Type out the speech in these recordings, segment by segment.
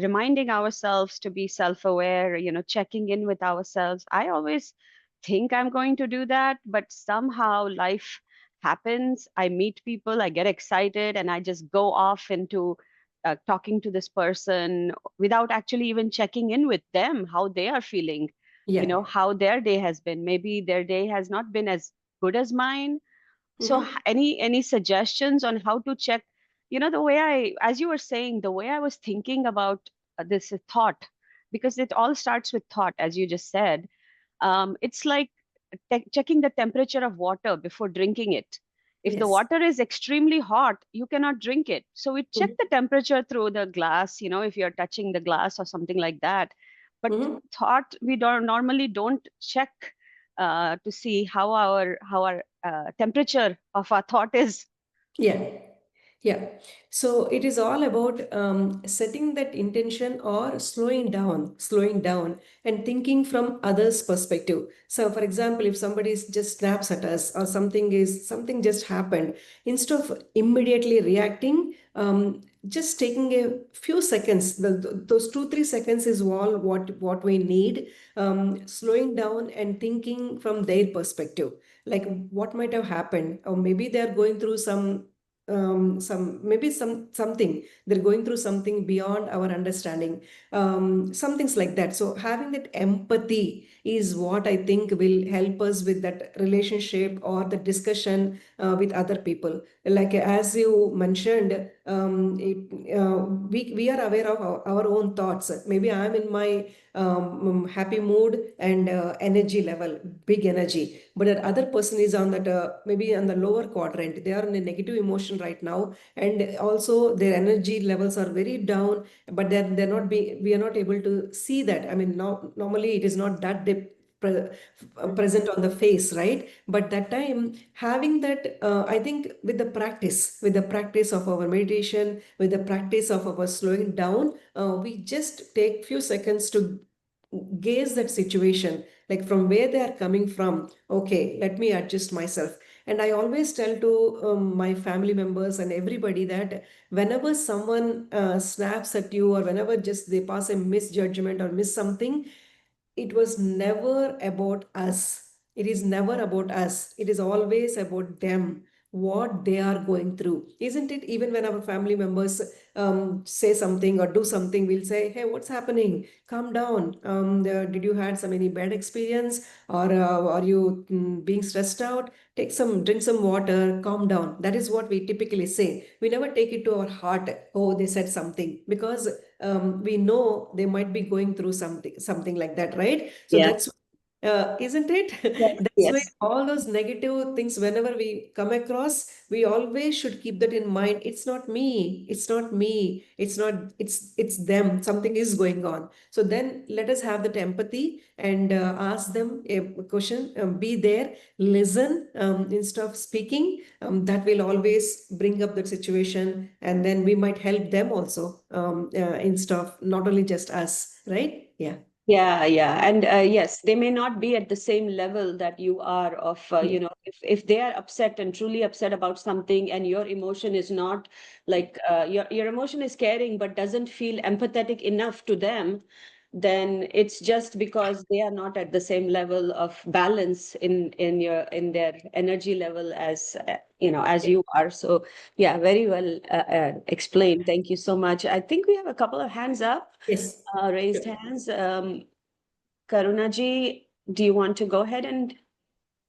reminding ourselves to be self-aware, checking in with ourselves. I always think I'm going to do that, but somehow life happens. I meet people, I get excited, and I just go off into talking to this person without actually even checking in with them, how they are feeling, Yeah. how their day has been. Maybe their day has not been as good as mine. So Mm-hmm. any suggestions on how to check, the way as you were saying, the way I was thinking about this thought, because it all starts with thought, as you just said. It's like checking the temperature of water before drinking it. If the Yes. water is extremely hot, you cannot drink it. So we check Mm-hmm. the temperature through the glass, if you're touching the glass or something like that. But Mm-hmm. thought, we don't normally don't check to see how our temperature of our thought is. Yeah. Yeah. So it is all about setting that intention or slowing down and thinking from others' perspective. So, for example, if somebody just snaps at us or something just happened, instead of immediately reacting, just taking a few seconds, those 2, 3 seconds is all what we need. Slowing down and thinking from their perspective, like what might have happened, or maybe they are going through something they're going through something beyond our understanding, some things like that. So having that empathy is what I think will help us with that relationship or the discussion with other people. Like as you mentioned, we are aware of our own thoughts. Maybe I'm in my happy mood and energy level, big energy, but that other person is on that maybe on the lower quadrant. They are in a negative emotion right now, and also their energy levels are very down. But they're not being we are not able to see that. I mean, normally it is not that present on the face, right? But that time having that, I think with the practice of our meditation, with the practice of our slowing down, we just take few seconds to gaze that situation, like from where they are coming from. Okay, let me adjust myself. And I always tell to my family members and everybody that whenever someone snaps at you, or whenever just they pass a misjudgment or miss something, it was never about us. It is never about us. It is always about them, what they are going through. Isn't it? Even when our family members say something or do something, we'll say, hey, what's happening? Calm down. Did you had some any bad experience, or are you being stressed out? Drink some water, calm down. That is what we typically say. We never take it to our heart. Oh, they said something, because we know they might be going through something like that, right? So Yeah. that's isn't it? Yes. That's why Yes. all those negative things, whenever we come across, we always should keep that in mind. It's not me. It's not me. It's not. It's them. Something is going on. So then let us have that empathy and ask them a question. Be there, listen instead of speaking. That will always bring up that situation, and then we might help them also, instead of not only just us, right? Yeah. Yeah, yeah. And yes, they may not be at the same level that you are of, Yeah. if they are upset and truly upset about something, and your emotion is not like, your emotion is caring but doesn't feel empathetic enough to them, then it's just because they are not at the same level of balance in their energy level as, as you are. So yeah, very well explained. Thank you so much. I think we have a couple of hands up, Yes. raised Sure. hands. Karunaji, do you want to go ahead and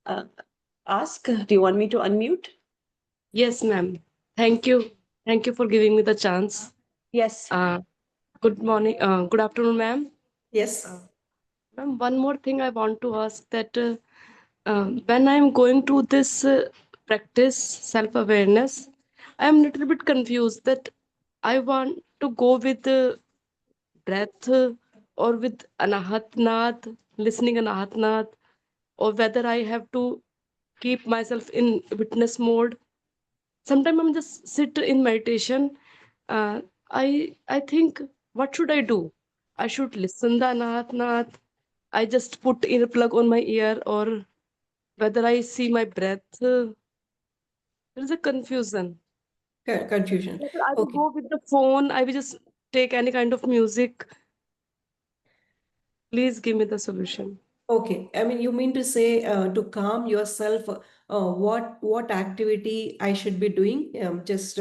uh, ask? Do you want me to unmute? Yes, ma'am. Thank you. Thank you for giving me the chance. Yes. Uh, Good morning. Good afternoon, ma'am. Yes. Uh, Ma'am, one more thing I want to ask that when I'm going to this practice self-awareness, I'm a little bit confused that I want to go with the breath or with anahatnath, listening anahatnath, or whether I have to keep myself in witness mode. Sometimes I'm just sit in meditation. I think, what should I do? I should listen the Nath. I just put earplug on my ear, or whether I see my breath. There is a confusion. Confusion. Whether I will Okay. go with the phone, I will just take any kind of music. Please give me the solution. Okay, I mean, you mean to say to calm yourself, what activity I should be doing? Just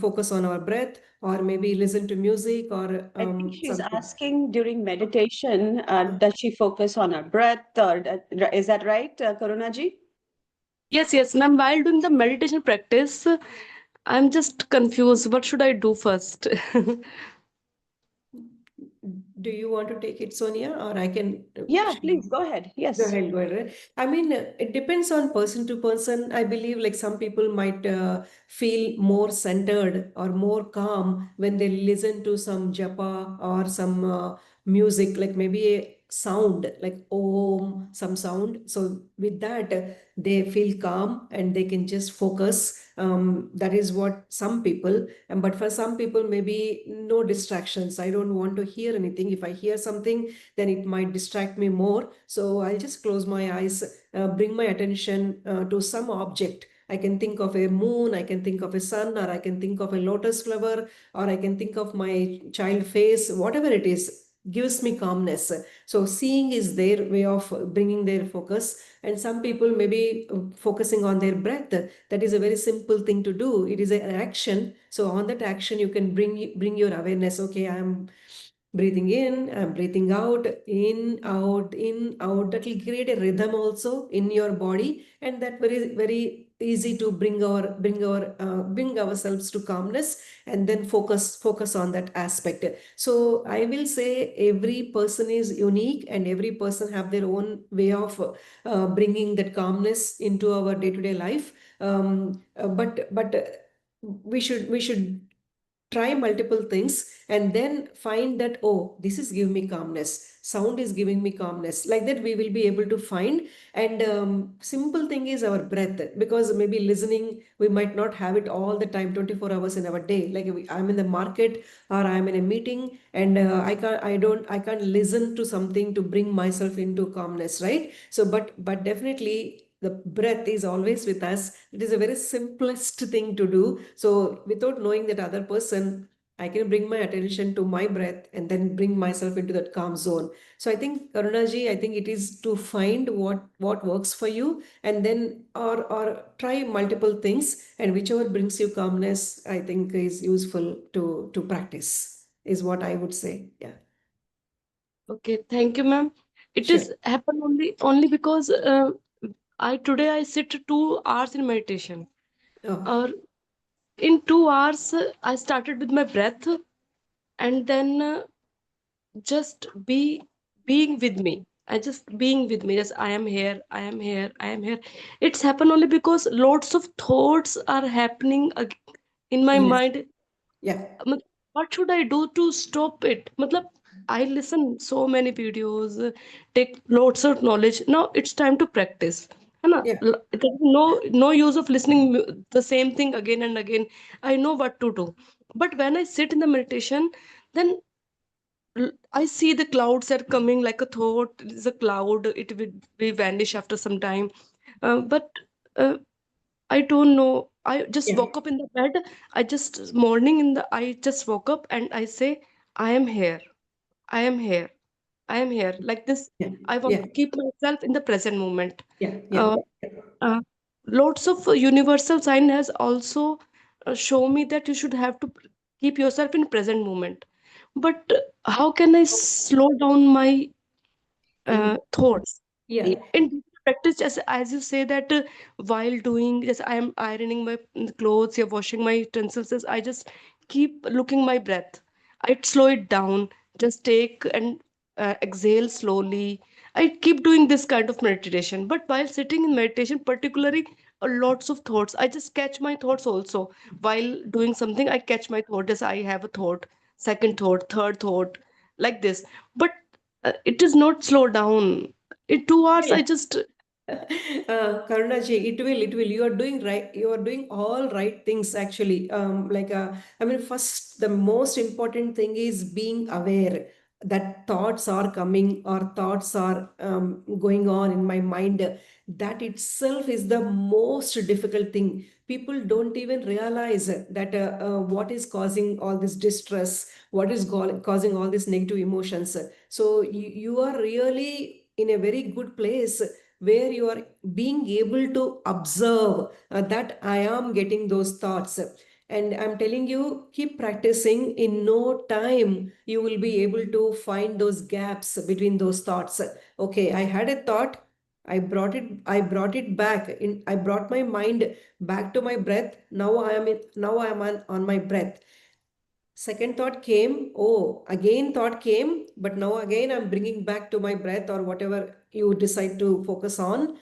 focus on our breath, or maybe listen to music, or I think she's something. asking during meditation, does she focus on her breath, or is that right, Karunaji? Yes, yes, ma'am. While doing the meditation practice, I'm just confused. What should I do first? Do you want to take it, Sonia, or I can? Yeah, please go ahead. Go Yes. ahead, go ahead. I mean, it depends on person to person. I believe like some people might feel more centered or more calm when they listen to some japa or some music, like maybe a sound like om, some sound. So with that, they feel calm and they can just focus. That is what some people, but for some people, maybe no distractions. I don't want to hear anything. If I hear something, then it might distract me more. So I'll just close my eyes, bring my attention to some object. I can think of a moon, I can think of a sun, or I can think of a lotus flower, or I can think of my child face, whatever it is gives me calmness. So seeing is their way of bringing their focus. And some people maybe focusing on their breath. That is a very simple thing to do. It is an action. So on that action, you can bring your awareness. Okay, I'm breathing in, I'm breathing out, in, out, in, out. That will create a rhythm also in your body, and that very easy to bring ourselves to calmness, and then focus on that aspect. So I will say every person is unique, and every person have their own way of bringing that calmness into our day-to-day life. But we should try multiple things and then find that, oh, this is giving me calmness, sound is giving me calmness, like that we will be able to find. And simple thing is our breath, because maybe listening we might not have it all the time 24 hours in our day. Like I'm in the market or I'm in a meeting, and I can't listen to something to bring myself into calmness, right? So but definitely the breath is always with us. It is a very simplest thing to do. So without knowing that other person, I can bring my attention to my breath and then bring myself into that calm zone. So I think, Karunaji, I think it is to find what works for you, and then or try multiple things, and whichever brings you calmness, I think is useful to practice, is what I would say. Yeah. Okay, thank you, ma'am. It Sure. is happen only because I sit 2 hours in meditation. Oh, Or in 2 hours, I started with my breath, and then just being with me. I just being with me. Just I am here, I am here, I am here. It's happened only because lots of thoughts are happening in my yes. mind. Yeah. मतलब, what should I do to stop it? मतलब, I listen so many videos, take lots of knowledge. Now it's time to practice. है ना? Yeah. There is no use of listening the same thing again and again. I know what to do. But when I sit in the meditation, then I see the clouds are coming like a thought. It is a cloud. It will be vanish after some time. But uh, I don't know. I just Yeah. woke up in the bed. I just woke up and I say, I am here. I am here. I am here. Like this, Yeah. I want Yeah. to keep myself in the present moment. Yeah. Yeah. Uh, uh, Lots of universal sign has also shown me that you should have to keep yourself in present moment. But how can I slow down my In, thoughts? yeah. In practice, as you say that while doing, yes, I am ironing my clothes, you're washing my utensils, I just keep looking my breath. I slow it down, just take and exhale slowly. I keep doing this kind of meditation. But while sitting in meditation, particularly lots of thoughts, I just catch my thoughts also. While doing something, I catch my thought. Yes, I have a thought, second thought, third thought, like this. But it is not slow down. In 2 hours, I just Karunaji, it will. You are doing right. You are doing all right things actually. I mean, first, the most important thing is being aware. that thoughts are coming or thoughts are going on in my mind, that itself is the most difficult thing. People don't even realize that what is causing all this distress, what is causing all these negative emotions. So you are really in a very good place where you are being able to observe that I am getting those thoughts. And I'm telling you, keep practicing. In no time, you will be able to find those gaps between those thoughts. Okay, I had a thought. I brought it back in. I brought my mind back to my breath. Now I am on my breath. Second thought came. Oh, again thought came, but now again I'm bringing back to my breath or whatever you decide to focus on.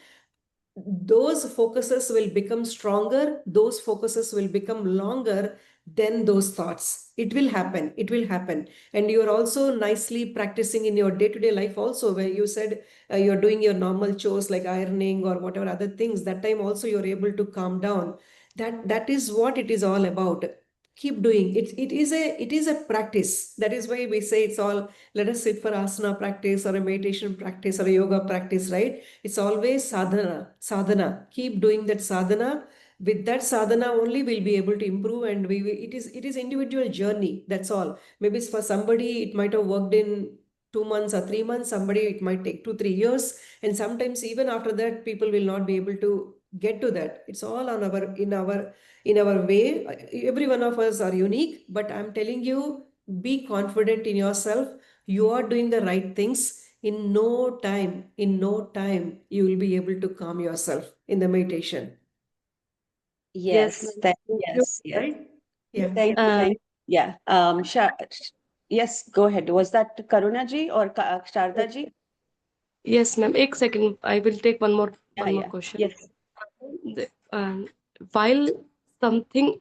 Those focuses will become stronger, those focuses will become longer than those thoughts. It will happen, it will happen. And you're also nicely practicing in your day-to-day life also, where you said you're doing your normal chores like ironing or whatever other things. That time also you're able to calm down. That is what it is all about. Keep doing it. It is a practice. That is why we say it's all, let us sit for asana practice or a meditation practice or a yoga practice, right? It's always sadhana, sadhana. Keep doing that sadhana. With that sadhana only we'll be able to improve, and it is individual journey. That's all. Maybe for somebody it might have worked in 2 months or 3 months. Somebody it might take 2 3 years, and sometimes even after that people will not be able to get to that. It's all on our way. Every one of us are unique, but I'm telling you, be confident in yourself. You are doing the right things. In no time, you will be able to calm yourself in the meditation. Yes, Yes, ma'am. thank, Thank you. yes, yes. Right? Yeah. Thank you, Uh, thank, yeah. Yes, go ahead. Was that Karuna ji or Sharda ji? yes, ma'am. एक second. I will take one more Yeah, yeah. question. Yes. The- while something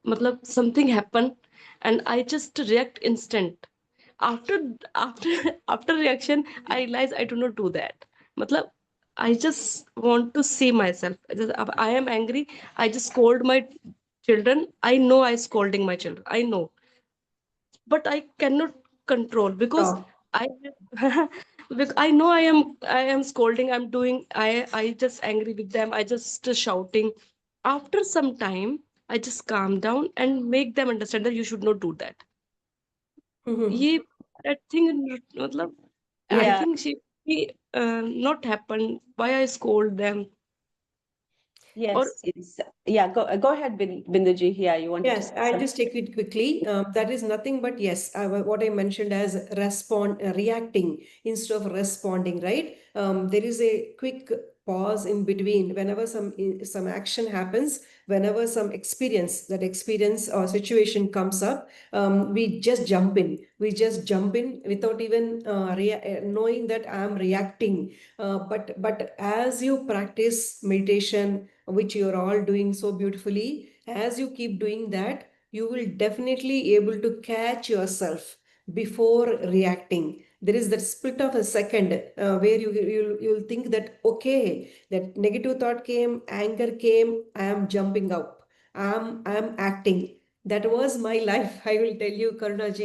matlab something happened and I just react instant. After after reaction, I realize I do not do that. Matlab, I just want to see myself. I am angry. I just scold my children. I know I scolding my children. I know, but I cannot control because Stop. I because I know I am scolding. I'm doing. I just angry with them. I just shouting. After some time, I just calm down and make them understand that you should not do that. Mhm. ये that thing मतलब I Yeah, think she not happen. Why I scold them or yes, yes. Yeah, go ahead, Bindu ji. Yeah, you wanted to Yeah, say I'll something. just take it quickly. That is nothing but yes, what I mentioned as reacting instead of responding, right? There is a quick pause in between whenever some action happens, whenever some experience or situation comes up. We just jump in. We just jump in without even knowing that I'm reacting. But as you practice meditation, which you're all doing so beautifully, as you keep doing that, you will definitely able to catch yourself before reacting. There is that split of a second where you'll think that okay, that negative thought came, anger came, I am jumping up, I'm acting. That was my life. I will tell you, Karunaji,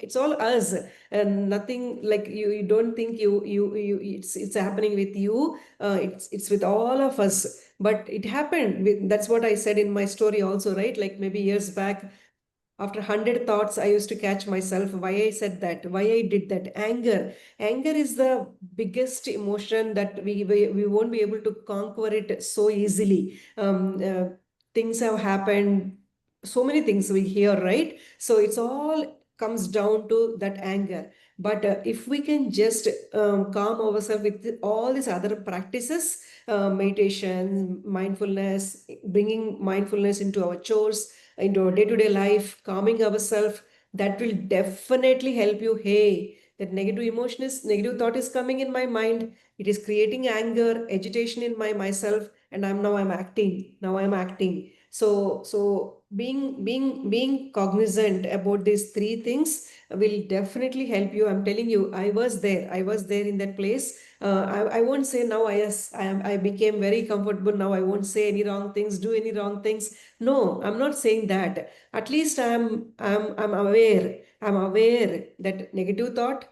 it's all us, and nothing like you don't think it's happening with you. It's with all of us. But it happened. That's what I said in my story also, right? Like maybe years back, after 100 thoughts, I used to catch myself why I said that, why I did that. Anger is the biggest emotion that we won't be able to conquer it so easily. Things have happened, so many things we hear, right? So it's all comes down to that anger. But if we can just calm ourselves with all these other practices, meditation, mindfulness, bringing mindfulness into our chores, into our day-to-day life, calming ourselves, that will definitely help you. Hey, that negative thought is coming in my mind. It is creating anger, agitation in myself, and I'm acting. Now I'm acting. So being cognizant about these three things will definitely help you. I'm telling you, I was there in that place. I won't say now, I became very comfortable. Now I won't say any wrong things, do any wrong things. No, I'm not saying that. At least I'm aware. I'm aware that negative thought,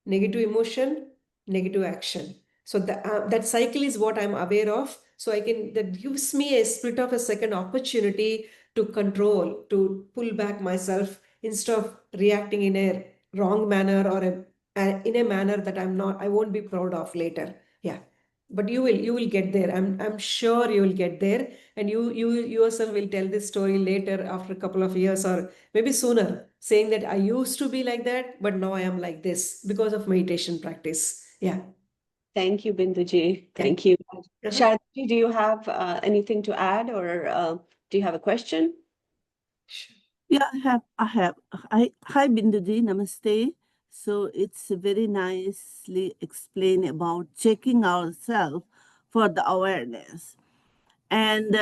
negative emotion, negative action. So that cycle is what I'm aware of. So that gives me a split of a second opportunity to control, to pull back myself instead of reacting in a wrong manner or in a manner that I won't be proud of later. Yeah. But you will get there. I'm sure you will get there, and you yourself will tell this story later after a couple of years or maybe sooner, saying that I used to be like that, but now I am like this because of meditation practice. Yeah. Thank you, Binduji. Yeah. Thank you. Uh-huh. Shardaji, do you have anything to add, or do you have a question? Sure. Yeah, I have. Hi, Binduji, namaste. So it's very nicely explained about checking ourselves for the awareness. And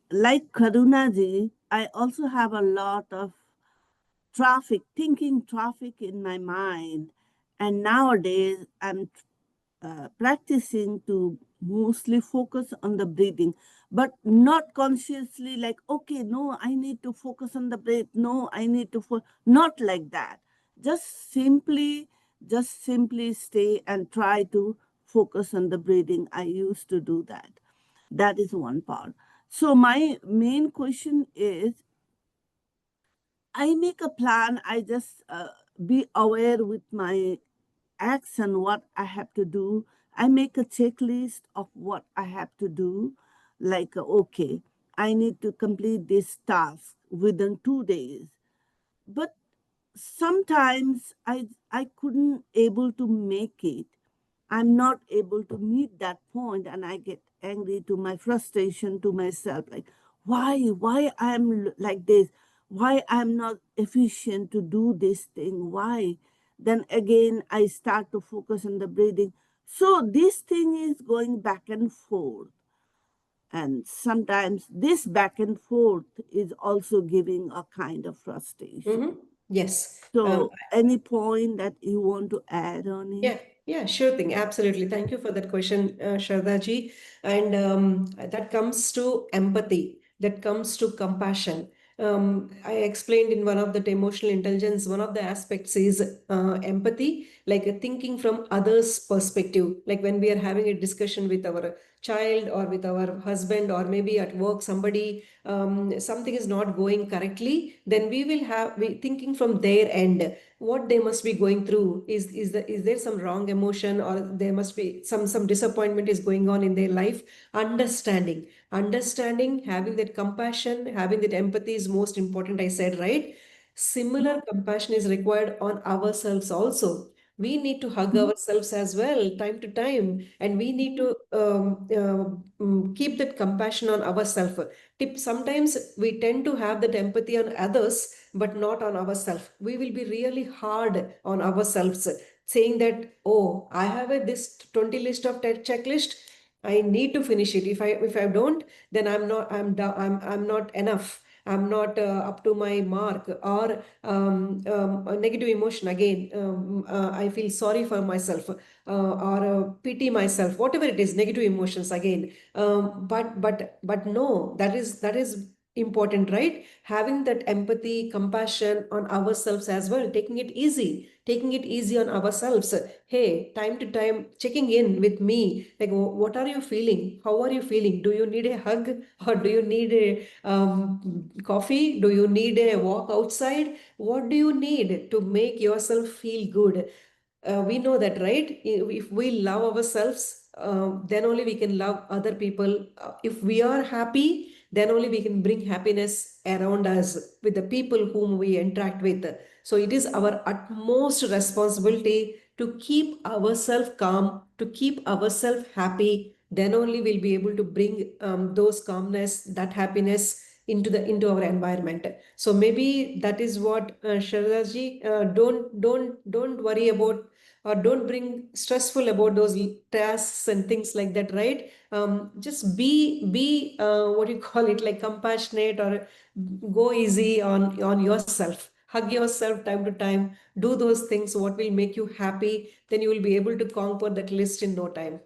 like Karunaji, I also have a lot of thinking traffic in my mind. And nowadays, I'm practicing to mostly focus on the breathing, but not consciously like, okay, no, I need to focus on the breath. No, I need to, not like that. Just simply stay and try to focus on the breathing. I used to do that. That is one part. So my main question is, I make a plan. I just be aware with my action, what I have to do. I make a checklist of what I have to do. Like, okay, I need to complete this task within 2 days. But sometimes I couldn't able to make it. I'm not able to meet that point, and I get angry to my frustration to myself, like why I'm like this, why I'm not efficient to do this thing, why. Then again I start to focus on the breathing. So this thing is going back and forth, and sometimes this back and forth is also giving a kind of frustration. Mm-hmm. Yes. So any point that you want to add on it? Yeah, sure thing. Absolutely. Thank you for that question, Shraddha ji. And that comes to empathy, that comes to compassion. I explained in one of the emotional intelligence, one of the aspects is empathy, like thinking from others' perspective. Like when we are having a discussion with our child or with our husband, or maybe at work, something is not going correctly, then we thinking from their end what they must be going through. Is there some wrong emotion, or there must be some disappointment is going on in their life? Understanding, having that compassion, having that empathy is most important, I said, right? Similar compassion is required on ourselves also. We need to hug ourselves as well time to time, and we need to keep that compassion on ourselves. Sometimes we tend to have that empathy on others, but not on ourselves. We will be really hard on ourselves, saying that, oh, I have this 20 list of checklist. I need to finish it. If I don't, then I'm not enough. I'm not up to my mark. Or a negative emotion again. I feel sorry for myself, or pity myself. Whatever it is, negative emotions again. But no, that is important, right? Having that empathy, compassion on ourselves as well, taking it easy on ourselves. Hey, time to time checking in with me, like, what are you feeling? How are you feeling? Do you need a hug, or do you need a coffee? Do you need a walk outside? What do you need to make yourself feel good? We know that, right? If we love ourselves, then only we can love other people. If we are happy, then only we can bring happiness around us with the people whom we interact with. So it is our utmost responsibility to keep ourselves calm, to keep ourselves happy. Then only we'll be able to bring those calmness, that happiness into our environment. So maybe that is what, Shardaji, don't worry about, or don't bring stressful about those tasks and things like that, right? Just be what you call it, like compassionate, or go easy on yourself. hug yourself time to time, do those things, what will make you happy, then you will be able to conquer that list in no time.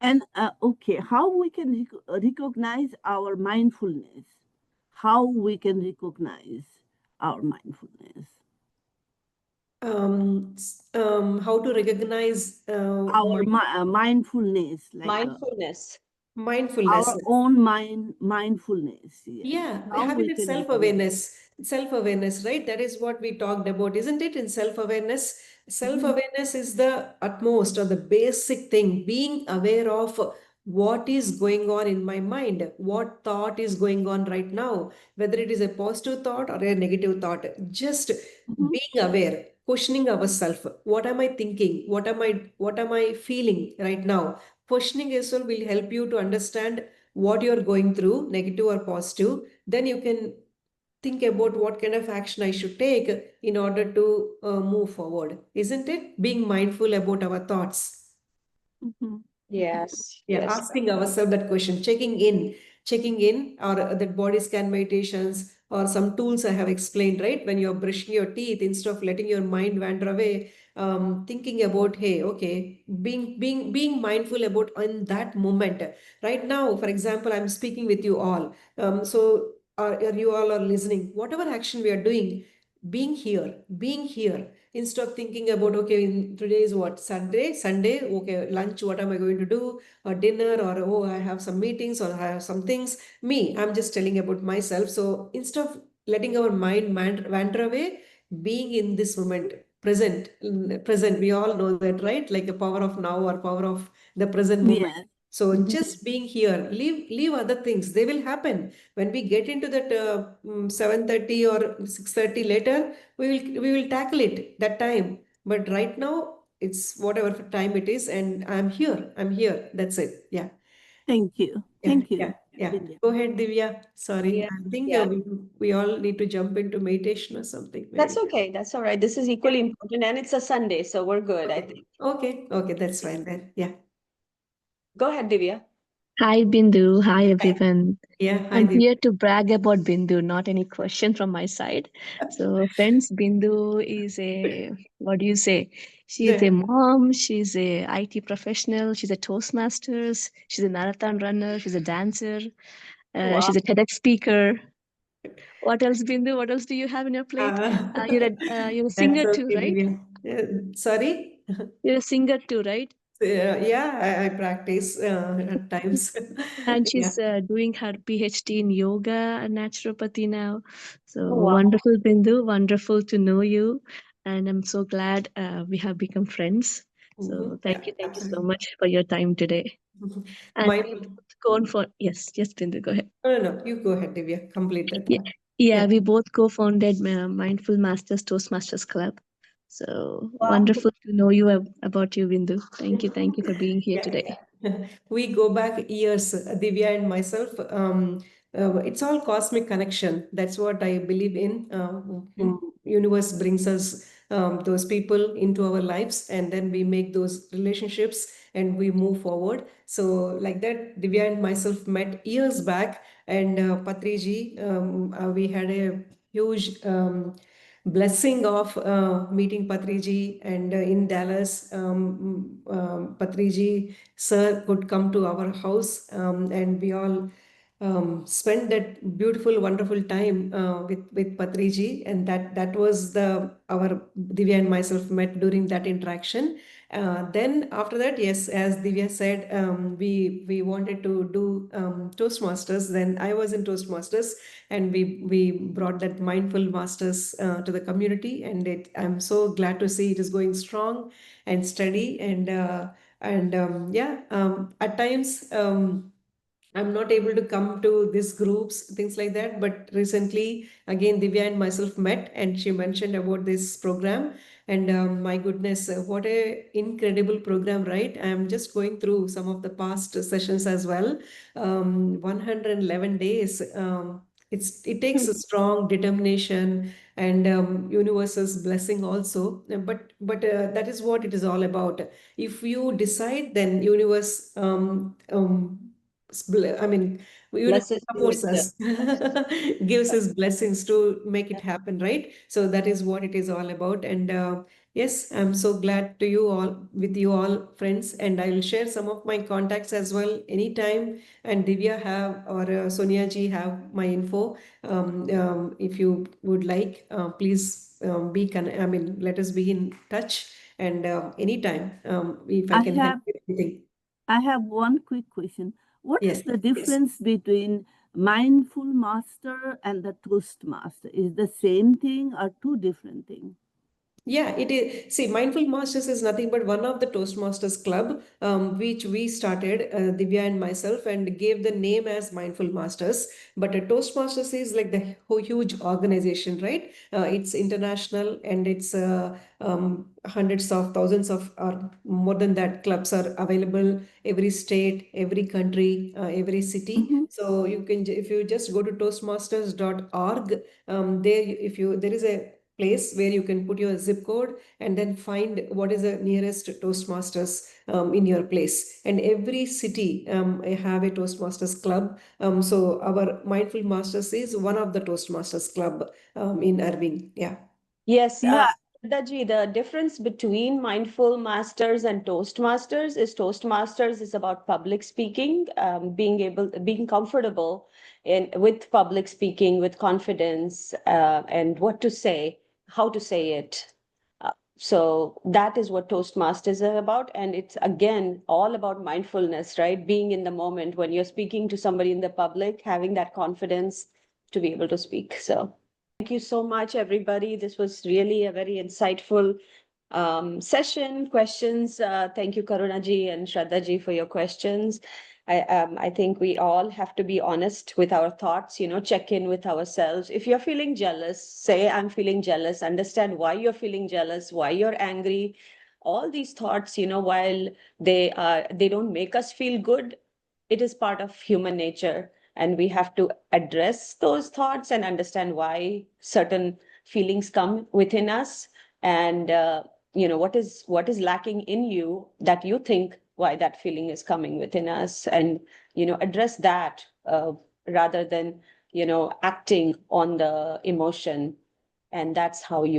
And okay, how we can recognize our mindfulness? How we can recognize our mindfulness? How to recognize Our mindfulness, like Mindfulness. mindfulness. our own mindfulness. Yes. Yeah, How having we that can recognize. self-awareness, right? That is what we talked about, isn't it? In self-awareness, Mhm. self-awareness is the utmost or the basic thing, being aware of what is going on in my mind, what thought is going on right now, whether it is a positive thought or a negative thought. Just Mhm. being aware, questioning ourselves. What am I thinking? What am I feeling right now? Questioning yourself will help you to understand what you're going through, negative or positive. Then you can think about what kind of action I should take in order to move forward, isn't it? Being mindful about our thoughts. Mhm. Yes, Yeah, yes. asking ourselves that question, checking in, or that body scan meditations, or some tools I have explained, right? When you're brushing your teeth, instead of letting your mind wander away, thinking about, hey, okay, being mindful about in that moment. Right now, for example, I'm speaking with you all. So you all are listening. Whatever action we are doing, being here instead of thinking about, okay, today is what, Sunday, okay, lunch, what am I going to do, or dinner, or oh, I have some meetings, or I have some things. I'm just telling about myself. So instead of letting our mind wander away, being in this moment, present, we all know that, right? Like a power of now or power of the present moment. Yes. So Mhm. just being here, leave other things, they will happen when we get into that 7:30 or 6:30 later. We will tackle it that time, but right now it's whatever time it is, and I'm here, that's it. Yeah. Thank you. Yeah, Thank you, yeah, yeah. Bindu. Go ahead, Divya. Sorry, Yeah, I think yeah. we all need to jump into meditation or something, That's maybe. okay. That's all right. This is Yeah. equally important, and it's a Sunday, so we're good, I Okay, think. okay, that's fine then. Yeah. Go ahead, Divya. Hi Bindu, hi Hi. everyone. Yeah, hi, I'm Divya. here to brag about Bindu, not any question from my side. So, friends, Bindu is a, what do you say? She is a Yeah. mom, she's a IT professional, she's a Toastmasters, she's a marathon runner, she's a dancer, Wow. she's a TEDx speaker. What else, Bindu? What else do you have in your plate? You're a That's singer too, okay, right? Divya. Sorry? You're a singer too, right? Yeah, I practice at times. And Yeah. she's doing her PhD in yoga and naturopathy now. Oh, So wow. wonderful, Bindu. Wonderful to know you. And I'm so glad we have become friends. So Yeah, thank you so absolutely. much for your time today. And My, we both go on for, yes, Bindu, go ahead. no, you go ahead, Divya. Complete that. Yeah, Yeah. yeah, Yeah. we both co-founded Mindful Masters Toastmasters Club. So Wow. wonderful to know you about you, Bindu. Thank you for being here Yeah, today. yeah. We go back years, Divya and myself. It's all cosmic connection. That's what I believe in. Universe brings us those people into our lives, and then we make those relationships and we move forward. So, like that, Divya and myself met years back, and Patriji, we had a huge blessing of meeting Patriji, and in Dallas, Patriji sir could come to our house, and we all spent that beautiful, wonderful time with Patriji, and that was the our Divya and myself met during that interaction. Then after that, yes, as Divya said, we wanted to do Toastmasters. Then I was in Toastmasters, and we brought that mindful masters to the community, and I'm so glad to see it is going strong and steady, and yeah, at times. I'm not able to come to these groups, things like that. But recently, again, Divya and myself met, and she mentioned about this program. And my goodness, what a incredible program, right? I'm just going through some of the past sessions as well. 111 days. It takes a strong determination and universe's blessing also. But that is what it is all about. If you decide, then universe I mean, Blesses you with supports the us, gives his blessings to make it happen, right? So that is what it is all about. And yes, I'm so glad to you all, with you all, friends. And I will share some of my contacts as well anytime. And Divya have, or Sonia ji have my info. If you would like, please I mean, let us be in touch. And anytime, if I I can help have with anything. I have one quick question. What Yes, is the please. difference between mindful master and the toastmaster? Is the same thing or two different things? Yeah, it is. See, Mindful Masters is nothing but one of the Toastmasters Club, which we started, Divya and myself, and gave the name as Mindful Masters. But a Toastmasters is like the whole huge organization, right? It's international, and it's hundreds of thousands of, or more than that, clubs are available every state, every country, every city. Mm-hmm. So you can, if you just go to toastmasters.org, there, if you, there is a place where you can put your zip code and then find what is the nearest Toastmasters in your place. And every city I have a Toastmasters club. So our Mindful Masters is one of the Toastmasters club in Irving. Yeah. Yes, Yeah. Daji, the difference between mindful masters and Toastmasters is about public speaking, being comfortable with public speaking, with confidence, and what to say, how to say it. So that is what Toastmasters are about. And it's again all about mindfulness, right? Being in the moment when you're speaking to somebody in the public, having that confidence to be able to speak. So thank you so much, everybody. This was really a very insightful session. Questions. Thank you, Karuna ji and Shraddha ji, for your questions. I think we all have to be honest with our thoughts, check in with ourselves. If you're feeling jealous, say, I'm feeling jealous, understand why you're feeling jealous, why you're angry. All these thoughts, while they don't make us feel good, it is part of human nature. And we have to address those thoughts and understand why certain feelings come within us. And what is lacking in you that you think why that feeling is coming within us, and address that, rather than acting on the emotion. And that's how I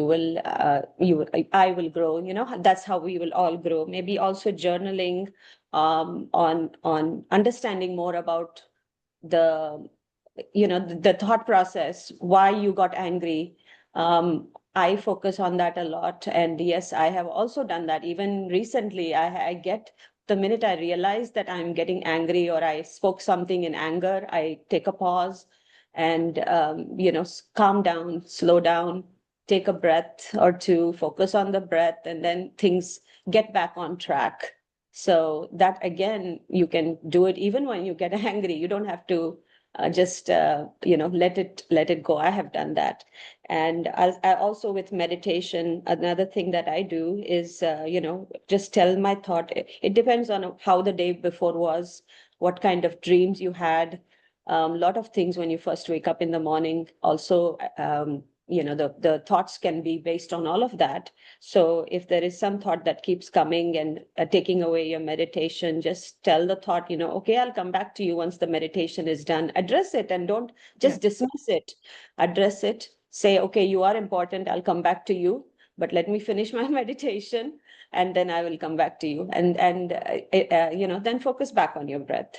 will grow. That's how we will all grow. Maybe also journaling, on understanding more about the the thought process, why you got angry. I focus on that a lot. And yes, I have also done that. Even recently, I get, the minute I realize that I'm getting angry or I spoke something in anger, I take a pause and calm down, slow down, take a breath or two, focus on the breath, and then things get back on track. So that, again, you can do it even when you get angry. You don't have to just let it go. I have done that. And I also, with meditation, another thing that I do is just tell my thought. It depends on how the day before was, what kind of dreams you had. A lot of things when you first wake up in the morning. Also, the thoughts can be based on all of that. So if there is some thought that keeps coming and taking away your meditation, just tell the thought, okay, I'll come back to you once the meditation is done. Address it and don't just dismiss it. Address it. Say, okay, you are important. I'll come back to you, but let me finish my meditation and then I will come back to you. And then focus back on your breath.